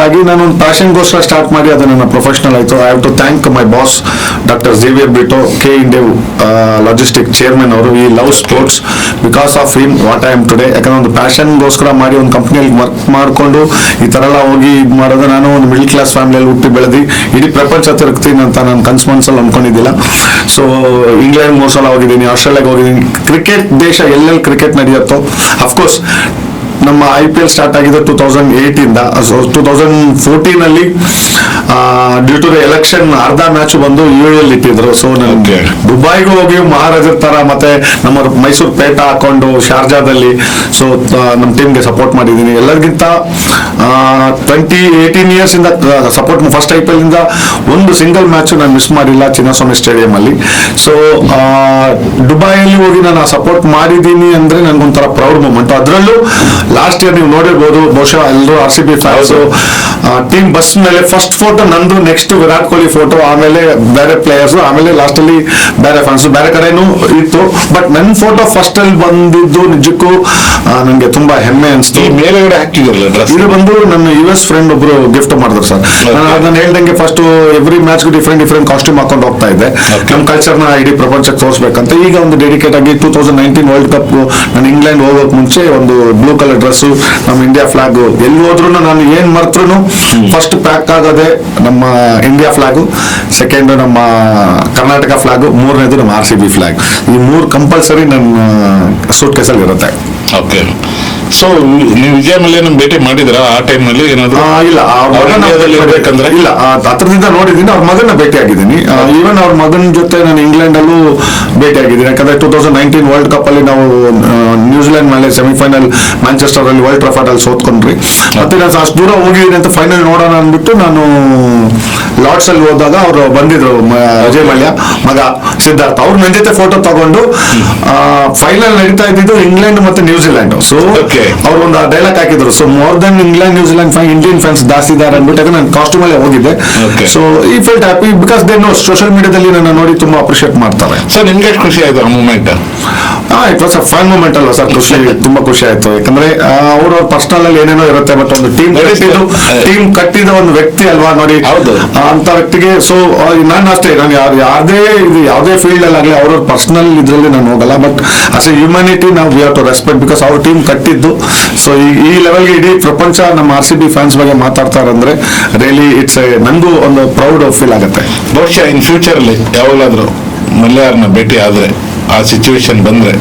ಆಗಿ ನಾನು ಒಂದು ಪ್ಯಾಷನ್ಗೋಸ್ಕರ ಸ್ಟಾರ್ಟ್ ಮಾಡಿ ಅದು ನನ್ನ ಪ್ರೊಫೆಷನಲ್ ಆಯಿತು. I have to thank my boss doctor Xavier Britto, ಕೆ ಇಂಡೇವ್ ಲಾಜಿಸ್ಟಿಕ್ ಚೇರ್ಮನ್ ಅವರು. I love sports because of him what I am today. ಯಾಕಂದ್ರೆ ಒಂದು ಪ್ಯಾಷನ್ಗೋಸ್ಕರ ಮಾಡಿ ಒಂದು ಕಂಪ್ನಿಯಲ್ಲಿ ವರ್ಕ್ ಮಾಡಿಕೊಂಡು ಈ ಥರ ಎಲ್ಲ ಹೋಗಿ ಇದು ಮಾಡೋದು. ನಾನು ಒಂದು ಮಿಡಲ್ ಕ್ಲಾಸ್ ಫ್ಯಾಮಿಲಿಯಲ್ಲಿ ಹುಟ್ಟಿ ಬೆಳೆದು ಇಡೀ ಪ್ರಪಂಚ ತಿರುಗ್ತೀನಿ ಅಂತ ನಾನು ಕನ್ಸು ಮನ್ಸಲ್ಲಿ ಅಂದ್ಕೊಂಡಿದ್ದಿಲ್ಲ. ಸೊ ಇಂಗ್ಲೆಂಡ್ 3 ಸಲ ಹೋಗಿದ್ದೀನಿ, ಆಸ್ಟ್ರೇಲಿಯಾಗೆ ಹೋಗಿದ್ದೀನಿ. ಕ್ರಿಕೆಟ್ ದೇಶ ಎಲ್ಲೆಲ್ಲಿ ಕ್ರಿಕೆಟ್ ನಡೆಯುತ್ತೋ, ಅಫ್ಕೋರ್ಸ್ ನಮ್ಮ IPL ಸ್ಟಾರ್ಟ್ ಆಗಿದ್ದು 2008 ಇಂದ. So 2014 due to the election ಅರ್ಧ ಮ್ಯಾಚ್ ಬಂದು UAE ಇಟ್ಟಿದ್ರು. ಸೊ ನನಗೆ ದುಬೈಗೂ ಹೋಗಿ ಮಹಾರಾಜರ ತರ ಮತ್ತೆ ನಮ್ಮ ಮೈಸೂರು ಪೇಟ ಹಾಕೊಂಡು ಶಾರ್ಜಾದಲ್ಲಿ ಸೊ ನಮ್ಮ ಟೀಮ್ಗೆ ಸಪೋರ್ಟ್ ಮಾಡಿದ್ದೀನಿ. ಎಲ್ಲರಿಗಿಂತ 18 ಇಯರ್ಸ್ ಇಂದ ಸಪೋರ್ಟ್. ಫಸ್ಟ್ IPL ಇಂದ ಒಂದು ಸಿಂಗಲ್ ಮ್ಯಾಚ್ ನಾನು ಮಿಸ್ ಮಾಡಿಲ್ಲ ಚಿನ್ನಸ್ವಾಮಿ ಸ್ಟೇಡಿಯಂ ಅಲ್ಲಿ. ಸೊ ದುಬೈಯಲ್ಲಿ ಹೋಗಿ ನಾನು ಸಪೋರ್ಟ್ ಮಾಡಿದ್ದೀನಿ ಅಂದ್ರೆ ನನ್ಗೊಂಥರ ಪ್ರೌಡ್ ಮೂಮೆಂಟ್. ಅದರಲ್ಲೂ ಲಾಸ್ಟ್ ಇಯರ್ ನೀವು ನೋಡಿರ್ಬೋದು, ಬಹುಶಃ ಎಲ್ಲರೂ RCB ಫ್ಯಾನ್ಸ್ ಟೀಮ್ ಬಸ್ ಮೇಲೆ ಫಸ್ಟ್ ಫೋಟೋ ನಂದು, ನೆಕ್ಸ್ಟ್ ವಿರಾಟ್ ಕೊಹ್ಲಿ ಫೋಟೋ, ಆಮೇಲೆ ಬೇರೆ ಪ್ಲೇಯರ್ಸ್, ಆಮೇಲೆ ಲಾಸ್ಟ್ ಅಲ್ಲಿ ಬೇರೆ ಫ್ಯಾನ್ಸ್, ಬೇರೆ ಕಡೆನೂ ಇತ್ತು. ಬಟ್ ನನ್ನ ಫೋಟೋ ಫಸ್ಟ್ ಅಲ್ಲಿ ಬಂದಿದ್ದು ನಿಜಕ್ಕೂ ನನಗೆ ತುಂಬಾ ಹೆಮ್ಮೆ ಅನಿಸ್ತು. ಮೇಲೆಗಡೆ ಹಾಕಿದ್ರಲ್ಲ ಇದು ಬಂದು ನನ್ನ US ಫ್ರೆಂಡ್ ಒಬ್ರು ಗಿಫ್ಟ್ ಮಾಡಿದ್ರು ಸರ್. ನಾನು ಹೇಳ್ದಂಗೆ ಫಸ್ಟ್ ಎವ್ರಿ ಮ್ಯಾಚ್ಗೂ ಡಿಫ್ರೆಂಟ್ ಕಾಸ್ಟ್ಯೂಮ್ ಹಾಕೊಂಡು ಹೋಗ್ತಾ ಇದ್ದೆ, ನಮ್ಮ ಕಲ್ಚರ್ನ ಇಡೀ ಪ್ರಪಂಚಕ್ಕೆ ತೋರಿಸ್ಬೇಕಂತ. ಈಗ ಒಂದು ಡೆಡಿಕೇಟ್ ಆಗಿ 2019 ವರ್ಲ್ಡ್ ಕಪ್ ನಾನು ಇಂಗ್ಲೆಂಡ್ ಹೋಗೋಕ್ ಮುಂಚೆ ಒಂದು ಬ್ಲೂ ಕಲರ್ ಡ್ರೆಸ್ಸು, ನಮ್ಮ ಇಂಡಿಯಾ ಫ್ಲಾಗ್, ಎಲ್ಲಿ ಹೋದ್ರು ನಾನು ಏನ್ ಮರ್ತರು ಫಸ್ಟ್ ಪ್ಯಾಕ್ ಆಗೋದೆ ನಮ್ಮ ಇಂಡಿಯಾ ಫ್ಲಾಗು, ಸೆಕೆಂಡ್ ನಮ್ಮ ಕರ್ನಾಟಕ ಫ್ಲಾಗು, ಮೂರನೇದು ನಮ್ಮ RCB ಫ್ಲಾಗ್. ಈ 3 ಕಂಪಲ್ಸರಿ ನನ್ನ ಸೂಟ್ ಕೇಸಲ್ಲಿ ಇರುತ್ತೆ. ಓಕೆ. ಸೊ ನೀವು ವಿಜಯ ಮಲ್ಯನ ಭೇಟಿ ಮಾಡಿದ್ರ ಆ ಟೈಮ್ ನಲ್ಲಿ ಏನಾದ್ರು? ಇಲ್ಲ, ಇರ್ಬೇಕಂದ್ರೆ ಇಲ್ಲ, ಹತ್ರದಿಂದ ನೋಡಿದ್ದೀನಿ. ಅವ್ರ ಮಗನ ಭೇಟಿ ಆಗಿದ್ದೀನಿ. ಈವನ್ ಅವ್ರ ಮಗನ ಜೊತೆ ನಾನು ಇಂಗ್ಲೆಂಡ್ ಅಲ್ಲೂ ಭೇಟಿ ಆಗಿದ್ದೀನಿ. ಯಾಕಂದ್ರೆ 2019 ವರ್ಲ್ಡ್ ಕಪ್ ಅಲ್ಲಿ ನಾವು ನ್ಯೂಜಿಲೆಂಡ್ ಮೇಲೆ ಸೆಮಿಫೈನಲ್ ಮ್ಯಾಂಚೆಸ್ಟರ್ ಅಲ್ಲಿ ವರ್ಲ್ಡ್ ಟ್ರಾಫರ್ಡ್ ಅಲ್ಲಿ ಸೋತ್ಕೊಂಡ್ರಿ. ಮತ್ತೆ ನಾನು ಅಷ್ಟು ದೂರ ಹೋಗಿದ್ದೀನಿ ಅಂತ ಫೈನಲ್ ನೋಡೋಣ ಅಂದ್ಬಿಟ್ಟು ನಾನು ಲಾರ್ಡ್ಸ್ ಅಲ್ಲಿ ಹೋದಾಗ ಅವರು ಬಂದಿದ್ರು, ವಿಜಯ್ ಮಲ್ಯ ಮಗ ಸಿದ್ಧಾರ್ಥ. ಅವ್ರು ನನ್ನ ಜೊತೆ ಫೋಟೋ ತಗೊಂಡು ಫೈನಲ್ ನಡೀತಾ ಇದ್ದಿದ್ದು ಇಂಗ್ಲೆಂಡ್ ಮತ್ತೆ ನ್ಯೂಜಿಲೆಂಡ್. ಸೊ ಅವ್ರು ಒಂದು ಡೈಲಾಗ್ ಹಾಕಿದ್ರು, so more than England New Zealand Indian fans ಜಾಸ್ತಿ ಇದ್ದಾರೆ ಅಂದ್ಬಿಟ್ಟು ನಾನು ಕಾಸ್ಟ್ಯೂಮ್ ಅಲ್ಲೇ ಹೋಗಿದ್ದೆ. So I felt happy because they know social ಮೀಡಿಯಾದಲ್ಲಿ ನನ್ನ ನೋಡಿ ತುಂಬಾ ಅಪ್ರಿಶಿಯೇಟ್ ಮಾಡ್ತಾರೆ. ಸರ್ ನಿಮ್ಗೆ ಎಷ್ಟು ಖುಷಿ ಆಯ್ತು ಆ moment? It was a fun moment ಅಲ್ವಾ ಸರ್? ತುಂಬಾ ಖುಷಿ ಆಯ್ತು. ಯಾಕಂದ್ರೆ ಅವ್ರ ಪರ್ಸನಲ್ ಅಲ್ಲಿ ಏನೇನೋ ಇರುತ್ತೆ, ಬಟ್ ಒಂದು ಟೀಮ್ ಕಟ್ಟಿದ ಒಂದು ವ್ಯಕ್ತಿ ಅಲ್ವಾ ನೋಡಿ, ಅಂತ ವ್ಯಕ್ತಿಗೆ. ಸೊ ನಾನು ಅಷ್ಟೇ, ನಾನು ಯಾವುದೇ ಫೀಲ್ಡ್ ಅಲ್ಲಿ ಆಗಲಿ ಅವ್ರ ಪರ್ಸನಲ್ ಇದ್ರಲ್ಲಿ ನಾನು ಹೋಗಲ್ಲ. ಬಟ್ ಆಸ್ ಎ ಹ್ಯೂಮ್ಯಾನಿಟಿ ನಾವು we have to respect because ಅವ್ರ ಟೀಮ್ ಕಟ್ಟಿದ್ದು. ಸೊ ಈ ಲೆವೆಲ್ಗೆ ಇಡೀ ಪ್ರಪಂಚ ನಮ್ಮ RCB ಫ್ಯಾನ್ಸ್ ಬಗ್ಗೆ ಮಾತಾಡ್ತಾರೆ ಅಂದ್ರೆ ರಿಯಲಿ ಇಟ್ಸ್ ನಂದು ಒಂದು ಪ್ರೌಡ್ ಫೀಲ್ ಆಗುತ್ತೆ. ಬಹುಶಃ ಇನ್ ಫ್ಯೂಚರ್ ಅಲ್ಲಿ ಯಾವಾಗಲಾದ್ರೂ ಮಲ್ಯಾರ್ನ ಭೇಟಿ ಆದ್ರೆ, ಆ ಸಿಚುವೇಶನ್ ಬಂದ್ರೆ